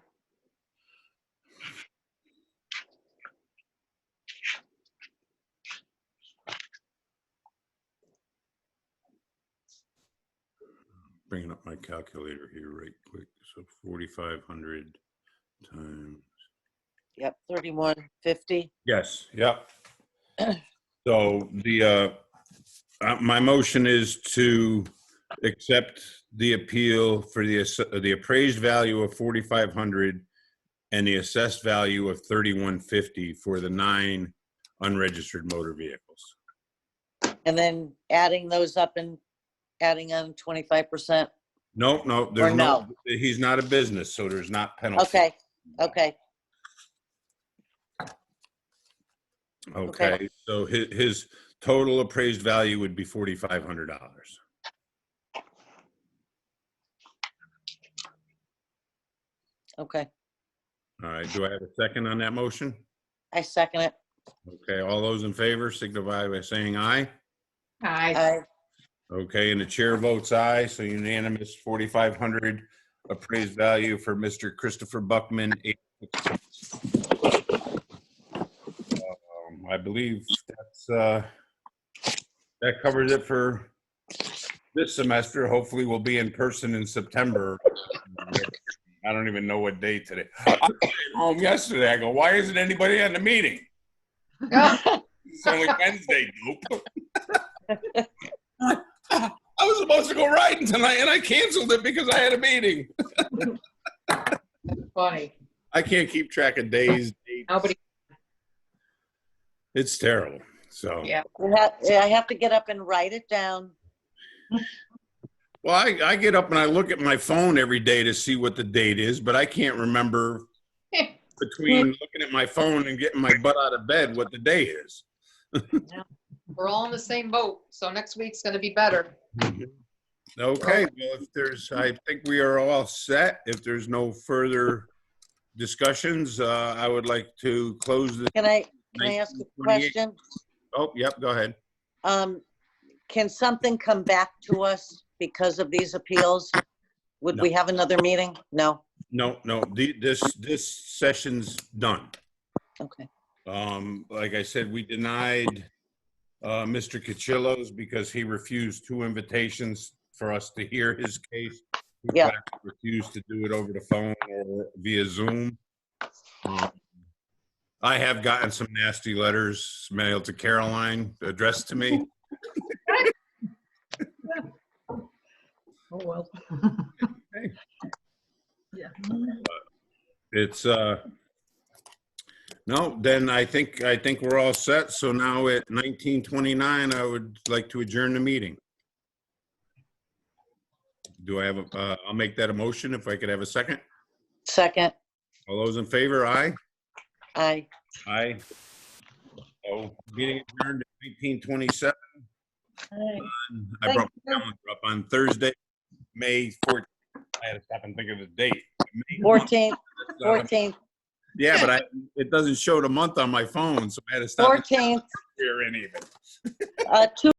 Speaker 1: bringing up my calculator here right quick. So 4,500 times.
Speaker 3: Yep, 3150.
Speaker 1: Yes, yep. So my motion is to accept the appeal for the appraised value of 4,500 and the assessed value of 3,150 for the 9 unregistered motor vehicles.
Speaker 3: And then adding those up and adding on 25%.
Speaker 1: No, there's
Speaker 3: Or no?
Speaker 1: he's not a business, so there's not penalty.
Speaker 3: Okay, okay,
Speaker 1: Okay, so his total appraised value would be $4,500.
Speaker 3: okay.
Speaker 1: All right, do I have a second on that motion?
Speaker 3: I second it.
Speaker 1: Okay, all those in favor signify by saying aye.
Speaker 6: Aye.
Speaker 3: I,
Speaker 1: Okay, and the chair votes aye, so unanimous, 4,500 appraised value for Mr. Christopher Buckman. I believe that covers it for this semester. Hopefully we'll be in person in September. I don't even know what day today. I came home yesterday. I go, why isn't anybody on the meeting? It's only Wednesday, dope. I was supposed to go riding tonight and I canceled it because I had a meeting.
Speaker 6: Funny.
Speaker 1: I can't keep track of days. dates.
Speaker 6: Nobody,
Speaker 1: It's terrible. So,
Speaker 6: yeah.
Speaker 3: I have to get up and write it down.
Speaker 1: well, I get up and I look at my phone every day to see what the date is, but I can't remember between looking at my phone and getting my butt out of bed what the day is.
Speaker 6: We're all in the same boat, so next week's gonna be better.
Speaker 1: Okay, well, I think we are all set. If there's no further discussions, I would like to close the.
Speaker 3: Can I ask a
Speaker 1: 1928.
Speaker 3: question?
Speaker 1: Oh, yep, go ahead.
Speaker 3: Can something come back to us because of these appeals? Would we have another meeting? No?
Speaker 1: No, this session's done.
Speaker 3: Okay,
Speaker 1: Like I said, we denied Mr. Cachillo's because he refused 2 invitations for us to hear his case. He
Speaker 3: Yeah.
Speaker 1: refused to do it over the phone or via Zoom. I have gotten some nasty letters mailed to Caroline addressed to me.
Speaker 2: Oh, well.
Speaker 1: It's no, then I think we're all set. So now at 19:29, I would like to adjourn the meeting. Do I have I'll make that a motion if I could have a second.
Speaker 3: second,
Speaker 1: All those in favor, aye?
Speaker 3: aye.
Speaker 1: Aye. So meeting adjourned at 19:27. I brought my calendar up on Thursday, May 14th. I had to stop and think of the date. May
Speaker 3: 14th, 14th,
Speaker 1: Yeah, but it doesn't show the month on my phone, so I had to stop and
Speaker 3: 14th,
Speaker 1: hear any of it.
Speaker 3: 2